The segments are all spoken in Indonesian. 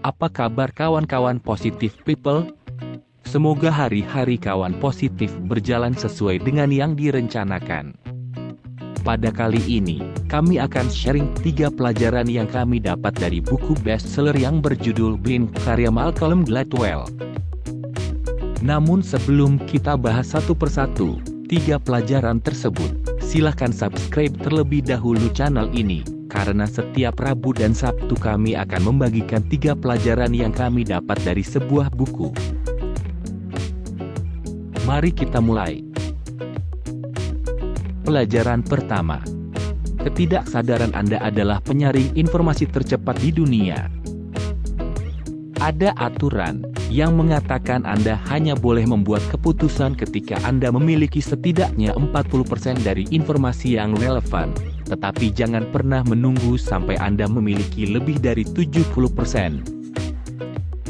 Apa kabar kawan-kawan positif people? Semoga hari-hari kawan positif berjalan sesuai dengan yang direncanakan. Pada kali ini, kami akan sharing 3 pelajaran yang kami dapat dari buku bestseller yang berjudul Blink karya Malcolm Gladwell. Namun sebelum kita bahas satu persatu 3 pelajaran tersebut, silahkan subscribe terlebih dahulu channel ini. Karena setiap Rabu dan Sabtu kami akan membagikan 3 pelajaran yang kami dapat dari sebuah buku. Mari kita mulai. Pelajaran pertama. Ketidaksadaran Anda adalah penyaring informasi tercepat di dunia. Ada aturan yang mengatakan Anda hanya boleh membuat keputusan ketika Anda memiliki setidaknya 40% dari informasi yang relevan. Tetapi jangan pernah menunggu sampai Anda memiliki lebih dari 70%.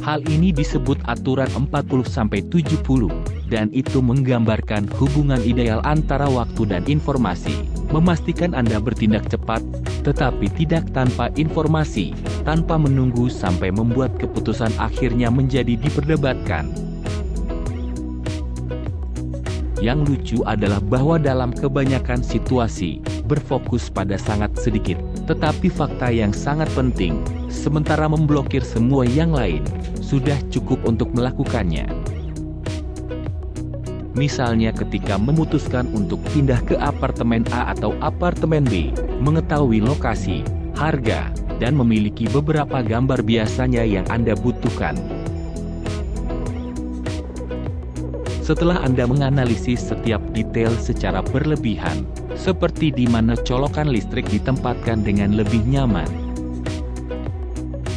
Hal ini disebut aturan 40-70, dan itu menggambarkan hubungan ideal antara waktu dan informasi. Memastikan Anda bertindak cepat, tetapi tidak tanpa informasi, tanpa menunggu sampai membuat keputusan akhirnya menjadi diperdebatkan. Yang lucu adalah bahwa dalam kebanyakan situasi, berfokus pada sangat sedikit, tetapi fakta yang sangat penting, sementara memblokir semua yang lain, sudah cukup untuk melakukannya. Misalnya ketika memutuskan untuk pindah ke apartemen A atau apartemen B, mengetahui lokasi, harga, dan memiliki beberapa gambar biasanya yang Anda butuhkan. Setelah Anda menganalisis setiap detail secara berlebihan, seperti di mana colokan listrik ditempatkan dengan lebih nyaman.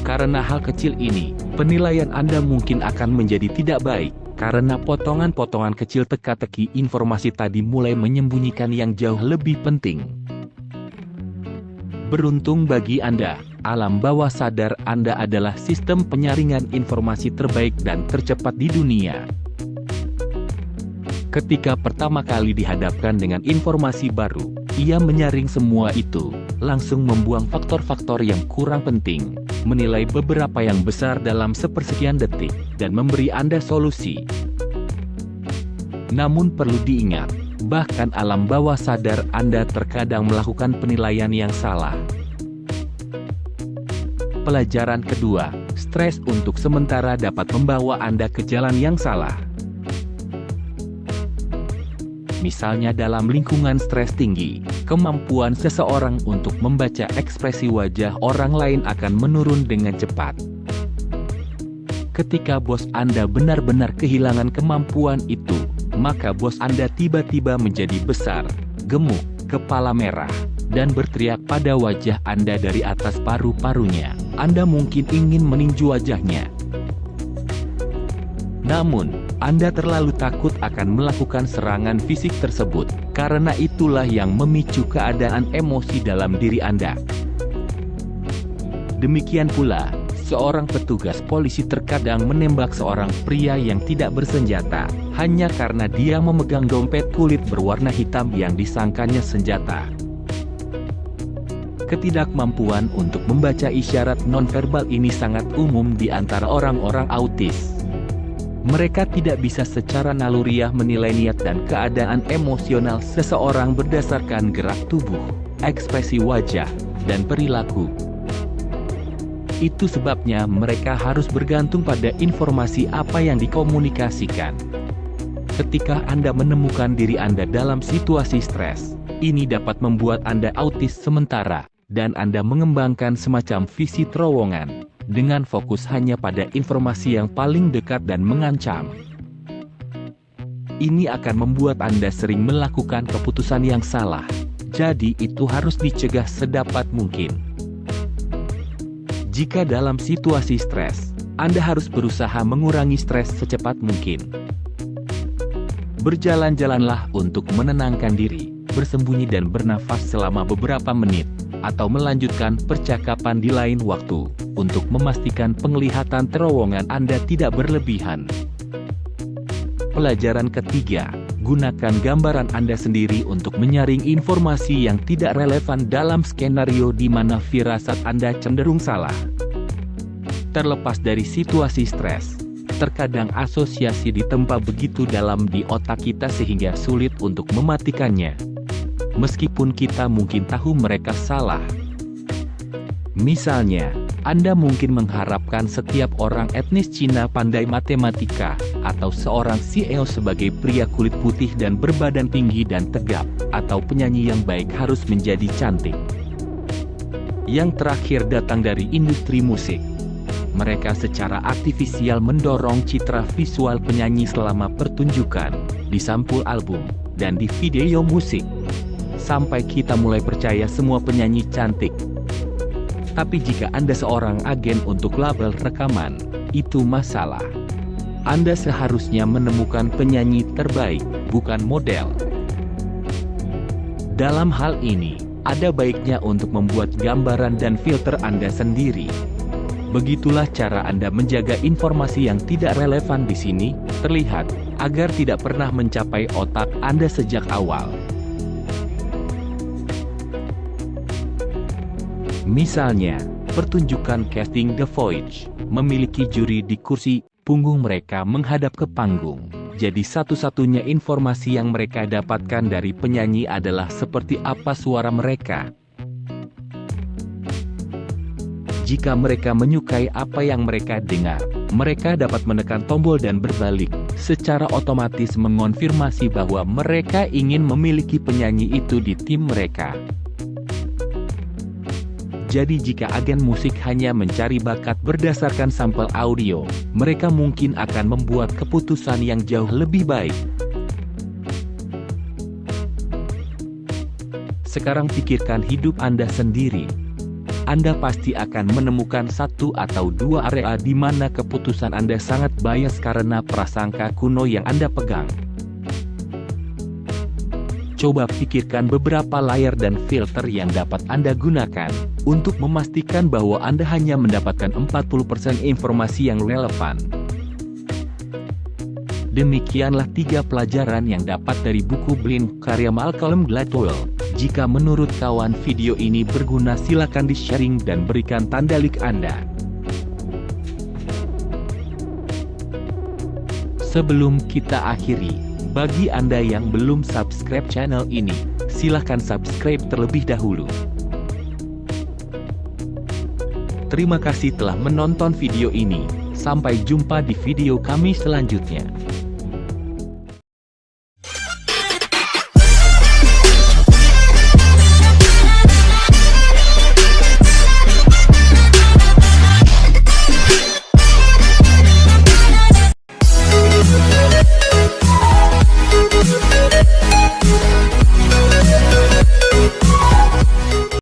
Karena hal kecil ini, penilaian Anda mungkin akan menjadi tidak baik, karena potongan-potongan kecil teka-teki informasi tadi mulai menyembunyikan yang jauh lebih penting. Beruntung bagi Anda, alam bawah sadar Anda adalah sistem penyaringan informasi terbaik dan tercepat di dunia. Ketika pertama kali dihadapkan dengan informasi baru, ia menyaring semua itu, langsung membuang faktor-faktor yang kurang penting, menilai beberapa yang besar dalam sepersekian detik, dan memberi Anda solusi. Namun perlu diingat, bahkan alam bawah sadar Anda terkadang melakukan penilaian yang salah. Pelajaran kedua, stres untuk sementara dapat membawa Anda ke jalan yang salah. Misalnya dalam lingkungan stres tinggi, kemampuan seseorang untuk membaca ekspresi wajah orang lain akan menurun dengan cepat. Ketika bos Anda benar-benar kehilangan kemampuan itu, maka bos Anda tiba-tiba menjadi besar, gemuk, kepala merah, dan berteriak pada wajah Anda dari atas paru-parunya. Anda mungkin ingin meninju wajahnya. Namun, Anda terlalu takut akan melakukan serangan fisik tersebut, karena itulah yang memicu keadaan emosi dalam diri Anda. Demikian pula, seorang petugas polisi terkadang menembak seorang pria yang tidak bersenjata, hanya karena dia memegang dompet kulit berwarna hitam yang disangkanya senjata. Ketidakmampuan untuk membaca isyarat nonverbal ini sangat umum di antara orang-orang autis. Mereka tidak bisa secara naluriah menilai niat dan keadaan emosional seseorang berdasarkan gerak tubuh, ekspresi wajah, dan perilaku. Itu sebabnya mereka harus bergantung pada informasi apa yang dikomunikasikan. Ketika Anda menemukan diri Anda dalam situasi stres, ini dapat membuat Anda autis sementara, dan Anda mengembangkan semacam visi terowongan, dengan fokus hanya pada informasi yang paling dekat dan mengancam. Ini akan membuat Anda sering melakukan keputusan yang salah, jadi itu harus dicegah sedapat mungkin. Jika dalam situasi stres, Anda harus berusaha mengurangi stres secepat mungkin. Berjalan-jalanlah untuk menenangkan diri, bersembunyi dan bernafas selama beberapa menit, atau melanjutkan percakapan di lain waktu, untuk memastikan penglihatan terowongan Anda tidak berlebihan. Pelajaran ketiga, gunakan gambaran Anda sendiri untuk menyaring informasi yang tidak relevan dalam skenario di mana firasat Anda cenderung salah. Terlepas dari situasi stres, terkadang asosiasi ditempa begitu dalam di otak kita sehingga sulit untuk mematikannya. Meskipun kita mungkin tahu mereka salah. Misalnya, Anda mungkin mengharapkan setiap orang etnis Cina pandai matematika, atau seorang CEO sebagai pria kulit putih dan berbadan tinggi dan tegap, atau penyanyi yang baik harus menjadi cantik. Yang terakhir datang dari industri musik. Mereka secara artifisial mendorong citra visual penyanyi selama pertunjukan, di sampul album, dan di video musik. Sampai kita mulai percaya semua penyanyi cantik. Tapi jika Anda seorang agen untuk label rekaman, itu masalah. Anda seharusnya menemukan penyanyi terbaik, bukan model. Dalam hal ini, ada baiknya untuk membuat gambaran dan filter Anda sendiri. Begitulah cara Anda menjaga informasi yang tidak relevan di sini terlihat, agar tidak pernah mencapai otak Anda sejak awal. Misalnya, pertunjukan casting The Voice memiliki juri di kursi punggung mereka menghadap ke panggung. Jadi satu-satunya informasi yang mereka dapatkan dari penyanyi adalah seperti apa suara mereka. Jika mereka menyukai apa yang mereka dengar, mereka dapat menekan tombol dan berbalik, secara otomatis mengonfirmasi bahwa mereka ingin memiliki penyanyi itu di tim mereka. Jadi jika agen musik hanya mencari bakat berdasarkan sampel audio, mereka mungkin akan membuat keputusan yang jauh lebih baik. Sekarang pikirkan hidup Anda sendiri. Anda pasti akan menemukan satu atau dua area di mana keputusan Anda sangat bias karena prasangka kuno yang Anda pegang. Coba pikirkan beberapa layar dan filter yang dapat Anda gunakan untuk memastikan bahwa Anda hanya mendapatkan 40% informasi yang relevan. Demikianlah 3 pelajaran yang dapat dari buku Blind karya Malcolm Gladwell. Jika menurut kawan video ini berguna, silakan di-sharing dan berikan tanda like Anda. Sebelum kita akhiri, bagi Anda yang belum subscribe channel ini, silahkan subscribe terlebih dahulu. Terima kasih telah menonton video ini. Sampai jumpa di video kami selanjutnya.